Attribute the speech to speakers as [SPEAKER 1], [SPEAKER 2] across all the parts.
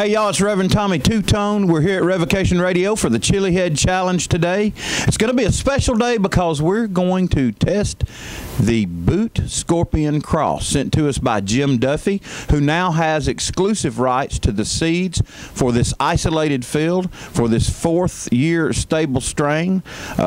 [SPEAKER 1] Hey, y'all, it's Reverend Tommy Two-Tone. We're here at Revocation Radio for the Chilehead Challenge today. It's going to be a special day because we're going to test the Boot Scorpion Cross sent to us by Jim Duffy, who now has exclusive rights to the seeds for this isolated field for this fourth-year stable strain.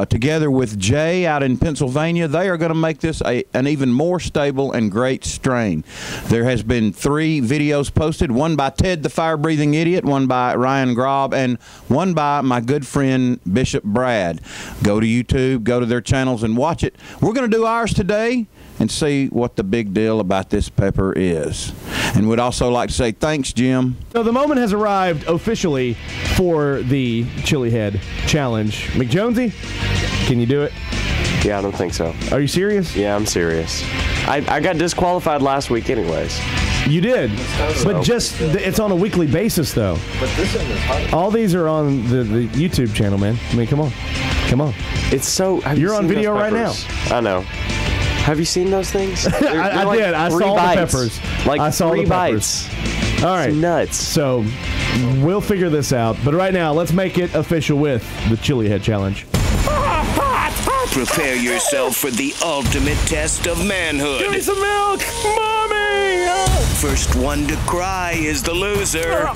[SPEAKER 1] Together with Jay out in Pennsylvania, they are going to make this an even more stable and great strain. There has been 3 videos posted, one by Ted the Fire-Breathing Idiot, one by Ryan Grob, and one by my good friend Bishop Brad. Go to YouTube, go to their channels and watch it. We're going to do ours today and see what the big deal about this pepper is. And we'd also like to say thanks, Jim.
[SPEAKER 2] So the moment has arrived officially for the Chilehead Challenge. McJonesey, can you do it?
[SPEAKER 3] Yeah, I don't think so.
[SPEAKER 2] Are you serious?
[SPEAKER 3] Yeah, I'm serious. I got disqualified last week anyways.
[SPEAKER 2] You did, but just it's on a weekly basis though.
[SPEAKER 3] But this one is hard.
[SPEAKER 2] All these are on the YouTube channel, man. I mean, come on.
[SPEAKER 3] It's so.
[SPEAKER 2] You're on video right now.
[SPEAKER 3] I know. Have you seen those things?
[SPEAKER 2] I
[SPEAKER 3] like
[SPEAKER 2] did. I saw
[SPEAKER 3] bites.
[SPEAKER 2] the peppers.
[SPEAKER 3] Like
[SPEAKER 2] I saw
[SPEAKER 3] 3
[SPEAKER 2] the peppers.
[SPEAKER 3] bites.
[SPEAKER 2] All right.
[SPEAKER 3] It's nuts.
[SPEAKER 2] So we'll figure this out. But right now, let's make it official with the Chilehead Challenge.
[SPEAKER 4] Prepare yourself for the ultimate test of manhood.
[SPEAKER 2] Give me some milk, Mommy!
[SPEAKER 4] First one to cry is the loser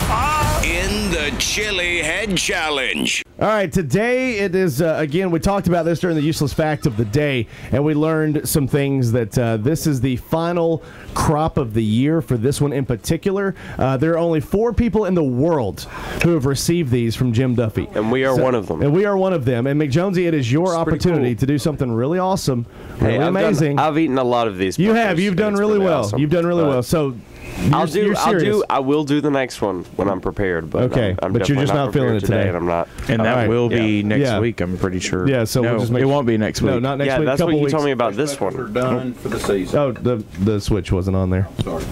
[SPEAKER 4] in the Chilehead Challenge.
[SPEAKER 2] All right, today it is, again, we talked about this during the Useless Fact of the Day, and we learned some things that this is the final crop of the year for this one in particular. There are only 4 people in the world who have received these from Jim Duffy.
[SPEAKER 3] And we are one of them.
[SPEAKER 2] And we are one of them. And McJonesey, it is your opportunity to do something really awesome, really amazing.
[SPEAKER 3] I've eaten a lot of these.
[SPEAKER 2] You have. You've done really well.
[SPEAKER 3] Awesome.
[SPEAKER 2] You've done really well. So
[SPEAKER 3] I will do the next one when I'm prepared. But
[SPEAKER 2] okay,
[SPEAKER 3] but
[SPEAKER 2] you're just not feeling it today.
[SPEAKER 3] And I'm not.
[SPEAKER 5] And that will be next
[SPEAKER 2] Yeah.
[SPEAKER 5] week, I'm pretty sure.
[SPEAKER 2] Yeah, so
[SPEAKER 5] no,
[SPEAKER 2] we'll just make
[SPEAKER 5] it won't be next week.
[SPEAKER 2] No, not next
[SPEAKER 3] Yeah,
[SPEAKER 2] week.
[SPEAKER 3] that's what you
[SPEAKER 2] weeks.
[SPEAKER 3] told me about this
[SPEAKER 1] Peppers are
[SPEAKER 3] one.
[SPEAKER 1] done for the season.
[SPEAKER 2] Oh, the switch wasn't on there.
[SPEAKER 1] Sorry.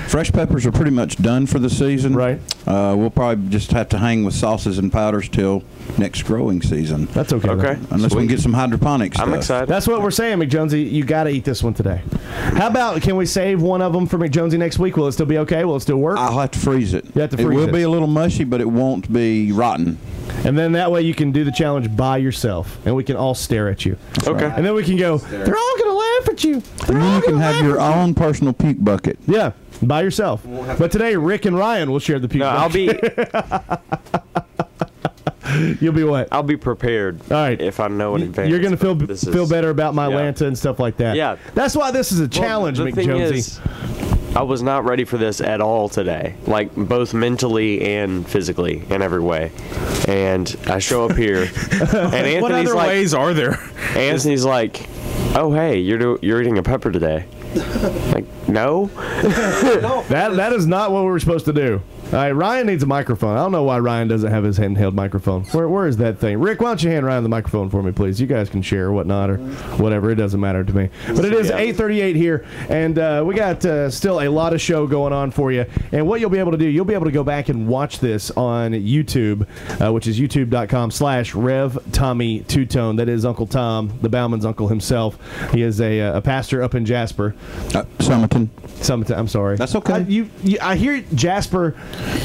[SPEAKER 1] Fresh peppers are pretty much done for the season.
[SPEAKER 2] Right.
[SPEAKER 1] We'll probably just have to hang with sauces and powders till next growing season.
[SPEAKER 2] That's okay.
[SPEAKER 3] Okay.
[SPEAKER 1] Unless we can get some hydroponic stuff.
[SPEAKER 3] I'm excited.
[SPEAKER 2] That's what we're saying, McJonesey. You got to eat this one today. How about, can we save one of them for McJonesey next week? Will it still be okay? Will it still work?
[SPEAKER 1] I'll have to freeze it.
[SPEAKER 2] You have to freeze
[SPEAKER 1] it will
[SPEAKER 2] it.
[SPEAKER 1] be a little mushy, but it won't be rotten.
[SPEAKER 2] And then that way you can do the challenge by yourself, and we can all stare at you.
[SPEAKER 3] Okay.
[SPEAKER 2] And then we can go, they're all going to laugh at you.
[SPEAKER 1] And then you can have your own personal puke bucket.
[SPEAKER 2] Yeah, by yourself. But today, Rick and Ryan will share the puke bucket. You'll be what?
[SPEAKER 3] I'll be prepared.
[SPEAKER 2] All right.
[SPEAKER 3] If I know in advance.
[SPEAKER 2] You're going to feel better about my Lanta and stuff like that.
[SPEAKER 3] Yeah.
[SPEAKER 2] That's why this is a challenge,
[SPEAKER 3] the thing
[SPEAKER 2] McJonesey.
[SPEAKER 3] is, I was not ready for this at all today, like both mentally and physically in every way. And I show up here, and Anthony's
[SPEAKER 5] what other
[SPEAKER 3] like,
[SPEAKER 5] ways are there?
[SPEAKER 3] Anthony's like, "Oh, hey, you're eating a pepper today." Like, no.
[SPEAKER 2] That is not what we were supposed to do. All right, Ryan needs a microphone. I don't know why Ryan doesn't have his handheld microphone. Where is that thing? Rick, why don't you hand Ryan the microphone for me, please? You guys can share or whatnot or whatever. It doesn't matter to me. But it is 8:38 here, and we got still a lot of show going on for you. And what you'll be able to do, you'll be able to go back and watch this on YouTube, which is youtube.com/RevTommy Two-Tone. That is Uncle Tom, the Bauman's uncle himself. He is a pastor up in Jasper.
[SPEAKER 1] Summerton.
[SPEAKER 2] I'm sorry.
[SPEAKER 1] That's okay.
[SPEAKER 2] I hear Jasper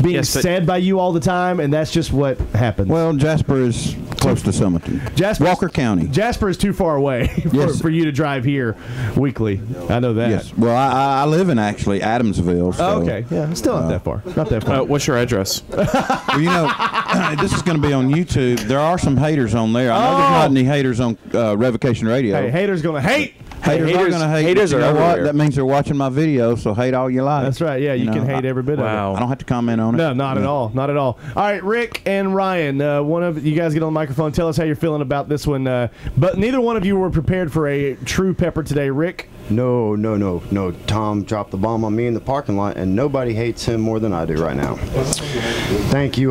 [SPEAKER 2] being said by you all the time, and that's just what happens.
[SPEAKER 1] Well, Jasper is close to Summerton. Walker County.
[SPEAKER 2] Jasper is too far away for you to drive here weekly. I know that.
[SPEAKER 1] Yes. Well, I live in actually Adamsville. So,
[SPEAKER 2] okay. Yeah, still not that far. Not that far.
[SPEAKER 5] What's your address?
[SPEAKER 1] Well, you know, this is going to be on YouTube. There are some haters on there. I know there's not any haters on Revocation Radio.
[SPEAKER 2] Hey, haters going to hate.
[SPEAKER 1] Haters are going to hate.
[SPEAKER 3] Haters
[SPEAKER 1] you
[SPEAKER 3] are
[SPEAKER 1] know what?
[SPEAKER 3] everywhere.
[SPEAKER 1] That means they're watching my video, so hate all you like.
[SPEAKER 2] That's right. Yeah, you can hate every bit of it.
[SPEAKER 1] I don't have to comment on it.
[SPEAKER 2] No, not at all. Not at all. All right, Rick and Ryan, one of you guys get on the microphone. Tell us how you're feeling about this one. But neither one of you were prepared for a true pepper today. Rick?
[SPEAKER 6] No. Tom dropped the bomb on me in the parking lot, and nobody hates him more than I do right now. Thank you,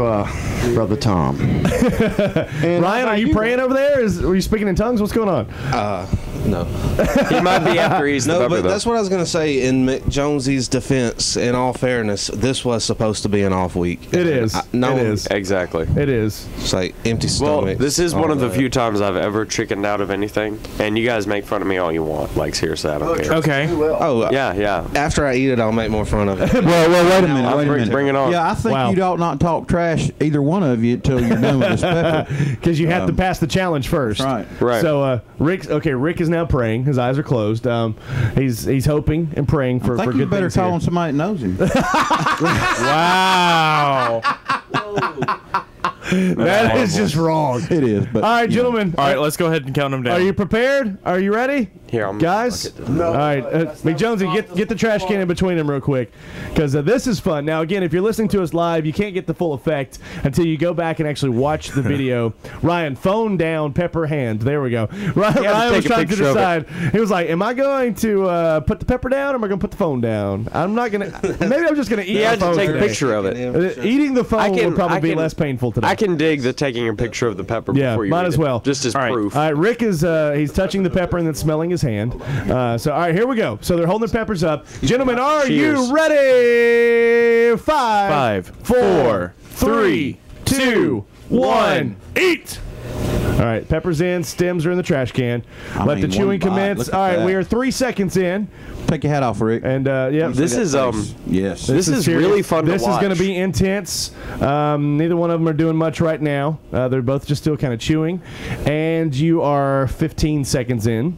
[SPEAKER 6] Brother Tom.
[SPEAKER 2] And Ryan, are you praying over there? Are you speaking in tongues? What's going on?
[SPEAKER 7] No.
[SPEAKER 3] He might be after he's the
[SPEAKER 7] No,
[SPEAKER 3] pepper,
[SPEAKER 7] but
[SPEAKER 3] though.
[SPEAKER 7] that's what I was going to say. In McJonesey's defense, in all fairness, this was supposed to be an off week.
[SPEAKER 2] It is.
[SPEAKER 7] It is.
[SPEAKER 3] Exactly.
[SPEAKER 7] It
[SPEAKER 2] is.
[SPEAKER 7] It's like empty
[SPEAKER 3] Well,
[SPEAKER 7] stomach.
[SPEAKER 3] this is one of the few times I've ever chickened out of anything, and you guys make fun of me all you want, like seriously, I don't don't care.
[SPEAKER 5] Okay.
[SPEAKER 7] Oh,
[SPEAKER 3] Yeah.
[SPEAKER 7] after I eat it, I'll make more fun of it.
[SPEAKER 1] Well, wait a minute. Wait a minute.
[SPEAKER 3] Bring it on.
[SPEAKER 1] Yeah, I think
[SPEAKER 2] Wow.
[SPEAKER 1] you ought not talk trash, either one of you, until you're done with this pepper.
[SPEAKER 2] Because you have to pass the challenge first.
[SPEAKER 1] Right.
[SPEAKER 3] Right.
[SPEAKER 2] So Rick is now praying. His eyes are closed. He's hoping and praying for
[SPEAKER 1] I think
[SPEAKER 2] good
[SPEAKER 1] you better
[SPEAKER 2] things here.
[SPEAKER 1] call on somebody that knows him.
[SPEAKER 5] Wow.
[SPEAKER 2] That is just wrong.
[SPEAKER 1] It is. But,
[SPEAKER 2] All right, gentlemen.
[SPEAKER 5] All right, let's go ahead and count them down.
[SPEAKER 2] Are you prepared? Are you ready?
[SPEAKER 3] Here, I'm
[SPEAKER 2] Guys? All right. McJonesey, get the trash can in between them real quick, because this is fun. Now, again, if you're listening to us live, you can't get the full effect until you go back and actually watch the video. Ryan, phone down, pepper hand. There we go. Ryan was trying to decide. He was like, am I going to put the pepper down, or am I going to put the phone down? I'm not going to. Maybe I'm just going to eat
[SPEAKER 3] He
[SPEAKER 2] the
[SPEAKER 3] had to
[SPEAKER 2] phone
[SPEAKER 3] take a
[SPEAKER 2] today.
[SPEAKER 3] picture of it.
[SPEAKER 2] Eating the phone will probably be less painful today.
[SPEAKER 3] I can dig the taking a picture of the pepper
[SPEAKER 2] Yeah,
[SPEAKER 3] before you
[SPEAKER 2] might
[SPEAKER 3] eat
[SPEAKER 2] as
[SPEAKER 3] it,
[SPEAKER 2] well.
[SPEAKER 3] just as
[SPEAKER 5] All right.
[SPEAKER 3] proof.
[SPEAKER 2] All right, Rick is he's touching the pepper and then smelling his hand. So, all right, here we go. So they're holding their peppers up. Gentlemen, are
[SPEAKER 3] Cheers.
[SPEAKER 2] you ready?
[SPEAKER 5] 5, 4, 3,
[SPEAKER 2] 2, 1, eat! All right, peppers in, stems are in the trash can. Let the
[SPEAKER 1] mean,
[SPEAKER 2] chewing
[SPEAKER 1] one bite,
[SPEAKER 2] commence.
[SPEAKER 1] look at
[SPEAKER 2] All right,
[SPEAKER 1] that.
[SPEAKER 2] we are 3 seconds in.
[SPEAKER 1] Take your hat off, Rick.
[SPEAKER 2] And, yeah.
[SPEAKER 3] This is
[SPEAKER 1] Yes.
[SPEAKER 3] This is
[SPEAKER 2] serious.
[SPEAKER 3] really fun to
[SPEAKER 2] This is
[SPEAKER 3] watch.
[SPEAKER 2] going to be intense. Neither one of them are doing much right now. They're both just still kind of chewing. And you are 15 seconds in.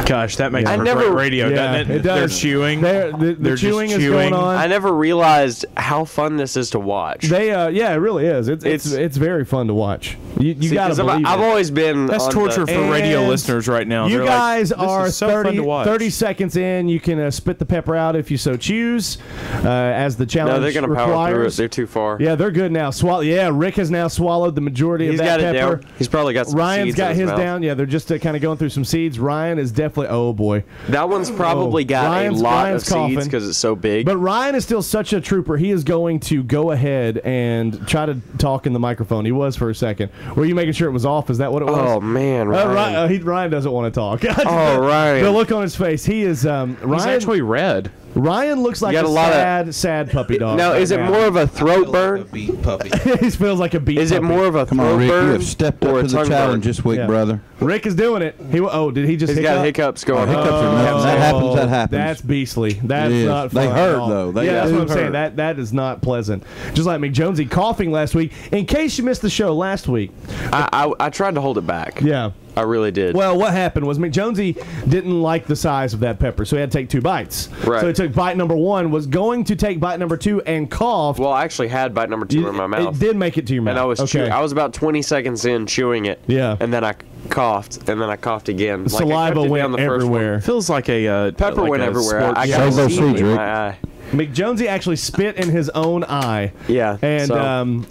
[SPEAKER 5] Gosh, that makes
[SPEAKER 3] I
[SPEAKER 5] for
[SPEAKER 3] never-
[SPEAKER 5] great radio,
[SPEAKER 2] Yeah,
[SPEAKER 5] doesn't it?
[SPEAKER 2] it does.
[SPEAKER 5] They're chewing.
[SPEAKER 2] The
[SPEAKER 5] They're just
[SPEAKER 2] chewing is
[SPEAKER 5] chewing.
[SPEAKER 2] going on.
[SPEAKER 3] I never realized how fun this is to watch.
[SPEAKER 2] They, yeah, it really is. It's very fun to watch. You
[SPEAKER 3] See,
[SPEAKER 2] got to
[SPEAKER 3] 'cause
[SPEAKER 2] believe
[SPEAKER 3] I've
[SPEAKER 2] it.
[SPEAKER 3] always been.
[SPEAKER 5] That's
[SPEAKER 3] on
[SPEAKER 5] torture
[SPEAKER 3] the,
[SPEAKER 5] for radio
[SPEAKER 2] And
[SPEAKER 5] listeners right now.
[SPEAKER 2] You
[SPEAKER 5] They're
[SPEAKER 2] guys
[SPEAKER 5] like, this
[SPEAKER 2] are
[SPEAKER 5] is so fun to watch.
[SPEAKER 2] 30 seconds in. You can spit the pepper out if you so choose, as the challenge
[SPEAKER 3] No, they're going to power through it.
[SPEAKER 2] requires.
[SPEAKER 3] They're too far.
[SPEAKER 2] Yeah, they're good now. Yeah, Rick has now swallowed the majority
[SPEAKER 3] He's
[SPEAKER 2] of that
[SPEAKER 3] got it
[SPEAKER 2] pepper.
[SPEAKER 3] down. He's probably got some
[SPEAKER 2] Ryan's
[SPEAKER 3] seeds
[SPEAKER 2] got
[SPEAKER 3] in
[SPEAKER 2] his
[SPEAKER 3] mouth.
[SPEAKER 2] down. Yeah, they're just kind of going through some seeds. Ryan is definitely. Oh boy.
[SPEAKER 3] That one's probably got
[SPEAKER 2] Ryan's-
[SPEAKER 3] a lot
[SPEAKER 2] Ryan's
[SPEAKER 3] of seeds
[SPEAKER 2] coughing.
[SPEAKER 3] because it's so big.
[SPEAKER 2] But Ryan is still such a trooper. He is going to go ahead and try to talk in the microphone. He was for a second. Were you making sure it was off? Is that what it was?
[SPEAKER 3] oh man, Ryan.
[SPEAKER 2] Ryan doesn't want to talk.
[SPEAKER 3] Oh, Ryan.
[SPEAKER 2] The look on his face. He is. Ryan
[SPEAKER 5] He's actually red.
[SPEAKER 2] Ryan looks like
[SPEAKER 3] got
[SPEAKER 2] a
[SPEAKER 3] a lot of-
[SPEAKER 2] sad puppy dog.
[SPEAKER 3] Now,
[SPEAKER 2] right
[SPEAKER 3] is it
[SPEAKER 2] now.
[SPEAKER 3] more of a
[SPEAKER 7] I
[SPEAKER 3] throat
[SPEAKER 7] feel like a
[SPEAKER 3] burn?
[SPEAKER 7] beat puppy.
[SPEAKER 2] He feels like a beat.
[SPEAKER 3] Is it
[SPEAKER 2] puppy.
[SPEAKER 3] more of a
[SPEAKER 1] Come on,
[SPEAKER 3] throat
[SPEAKER 1] Rick. You
[SPEAKER 3] burn
[SPEAKER 1] have stepped
[SPEAKER 3] or
[SPEAKER 1] up
[SPEAKER 3] a
[SPEAKER 1] to the
[SPEAKER 3] tongue
[SPEAKER 1] challenge
[SPEAKER 3] burn?
[SPEAKER 1] this week,
[SPEAKER 2] Yeah.
[SPEAKER 1] brother.
[SPEAKER 2] Rick is doing it. Did he just?
[SPEAKER 3] He's got hiccups going.
[SPEAKER 1] Hiccups are
[SPEAKER 2] Oh,
[SPEAKER 1] nothing. That happens. That happens.
[SPEAKER 2] That's beastly. That's
[SPEAKER 1] It is.
[SPEAKER 2] not
[SPEAKER 1] They
[SPEAKER 2] fun
[SPEAKER 1] hurt,
[SPEAKER 2] at all.
[SPEAKER 1] though. They
[SPEAKER 2] yeah, that's
[SPEAKER 1] do
[SPEAKER 2] what I'm saying.
[SPEAKER 1] hurt.
[SPEAKER 2] That is not pleasant. Just like McJonesey coughing last week. In case you missed the show last week.
[SPEAKER 3] I tried to hold it back.
[SPEAKER 2] Yeah.
[SPEAKER 3] I really did.
[SPEAKER 2] Well, what happened was McJonesey didn't like the size of that pepper, so he had to take 2 bites.
[SPEAKER 3] Right.
[SPEAKER 2] So he took bite number 1, was going to take bite number 2, and coughed.
[SPEAKER 3] Well, I actually had bite number 2 in my mouth.
[SPEAKER 2] It did make it to your mouth.
[SPEAKER 3] And I was
[SPEAKER 2] okay.
[SPEAKER 3] I was about 20 seconds in chewing it.
[SPEAKER 2] Yeah.
[SPEAKER 3] And then I coughed, and then I coughed again. Like, I
[SPEAKER 2] Saliva
[SPEAKER 3] kept it
[SPEAKER 2] went
[SPEAKER 3] down the first one.
[SPEAKER 2] everywhere.
[SPEAKER 5] Feels like a
[SPEAKER 3] Pepper
[SPEAKER 5] like
[SPEAKER 3] went
[SPEAKER 5] a
[SPEAKER 3] everywhere.
[SPEAKER 5] sports
[SPEAKER 3] I
[SPEAKER 5] show.
[SPEAKER 3] got
[SPEAKER 1] Save those
[SPEAKER 3] seed
[SPEAKER 1] seeds,
[SPEAKER 3] in
[SPEAKER 1] Rick.
[SPEAKER 3] my eye.
[SPEAKER 2] McJonesey actually spit in his own eye.
[SPEAKER 3] Yeah.
[SPEAKER 2] And
[SPEAKER 3] so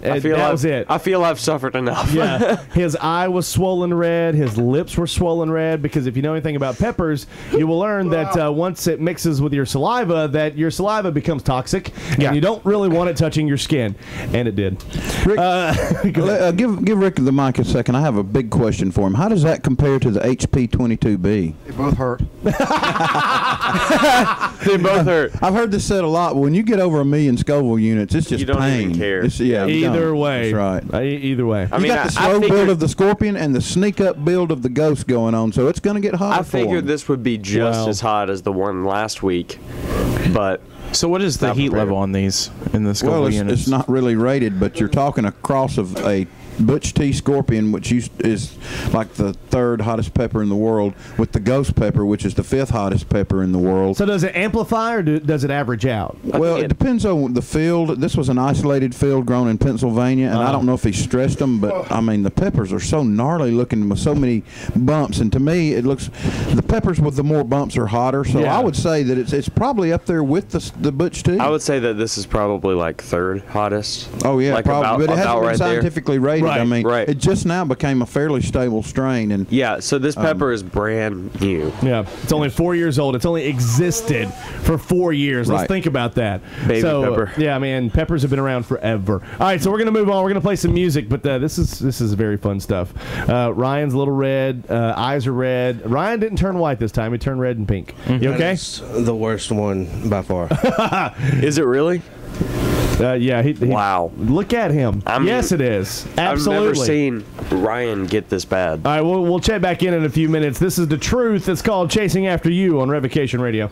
[SPEAKER 2] that was it.
[SPEAKER 3] I feel I've suffered enough.
[SPEAKER 2] Yeah, his eye was swollen red. His lips were swollen red because if you know anything about peppers, you will learn that once it mixes with your saliva, that your saliva becomes toxic, and you don't really want it touching your skin. And it did.
[SPEAKER 1] Rick, give Rick the mic a second. I have a big question for him. How does that compare to the HP-22B?
[SPEAKER 6] They both hurt.
[SPEAKER 3] They both hurt.
[SPEAKER 1] I've heard this said a lot. But when you get over 1 million Scoville units, it's just
[SPEAKER 3] You don't
[SPEAKER 1] pain.
[SPEAKER 3] even care.
[SPEAKER 1] Yeah, you
[SPEAKER 2] Either
[SPEAKER 1] don't.
[SPEAKER 2] way.
[SPEAKER 1] That's right.
[SPEAKER 2] Either way.
[SPEAKER 3] I
[SPEAKER 1] You
[SPEAKER 3] mean,
[SPEAKER 1] got the
[SPEAKER 3] I
[SPEAKER 1] slow
[SPEAKER 3] figured-
[SPEAKER 1] build of the Scorpion and the sneak up build of the Ghost going on, so it's going to get hotter.
[SPEAKER 3] I figured
[SPEAKER 1] for
[SPEAKER 3] this would be just
[SPEAKER 2] Wow.
[SPEAKER 3] as hot as the one last week, but
[SPEAKER 5] So what is the
[SPEAKER 3] Not
[SPEAKER 5] heat
[SPEAKER 3] prepared.
[SPEAKER 5] level on these in the Scoville
[SPEAKER 1] Well,
[SPEAKER 5] units?
[SPEAKER 1] it's not really rated, but you're talking a cross of a Butch T Scorpion, which is like the 3rd hottest pepper in the world, with the Ghost pepper, which is the 5th hottest pepper in the world.
[SPEAKER 2] So does it amplify or does it average out?
[SPEAKER 1] Well, it depends on the field. This was an isolated field grown in Pennsylvania, and I don't know if he stressed them, but I mean the peppers are so gnarly looking with so many bumps, and to me it looks the peppers with the more bumps are hotter. So
[SPEAKER 2] Yeah.
[SPEAKER 1] I would say that it's probably up there with the Butch T.
[SPEAKER 3] I would say that this is probably like 3rd hottest.
[SPEAKER 1] Oh yeah,
[SPEAKER 3] like
[SPEAKER 1] probably, but it hasn't
[SPEAKER 3] about
[SPEAKER 1] been
[SPEAKER 3] right there.
[SPEAKER 1] scientifically rated.
[SPEAKER 2] Right,
[SPEAKER 1] I mean,
[SPEAKER 3] right.
[SPEAKER 1] it just now became a fairly stable strain, and
[SPEAKER 3] Yeah, so this pepper is brand new.
[SPEAKER 2] Yeah, it's only 4 years old. It's only existed for 4 years. Let's
[SPEAKER 1] Right.
[SPEAKER 2] think about that.
[SPEAKER 3] Baby
[SPEAKER 2] so,
[SPEAKER 3] pepper.
[SPEAKER 2] Yeah, man, peppers have been around forever. All right, so we're gonna move on. We're gonna play some music, but this is very fun stuff. Ryan's a little red. Eyes are red. Ryan didn't turn white this time. He turned red and pink. You okay?
[SPEAKER 7] That's the worst one by far.
[SPEAKER 3] Is it really?
[SPEAKER 2] Yeah.
[SPEAKER 3] Wow.
[SPEAKER 2] Look at him. Yes, it is. Absolutely.
[SPEAKER 3] I've never seen Ryan get this bad.
[SPEAKER 2] All right, we'll check back in a few minutes. This is The Truth. It's called Chasing After You on Revocation Radio.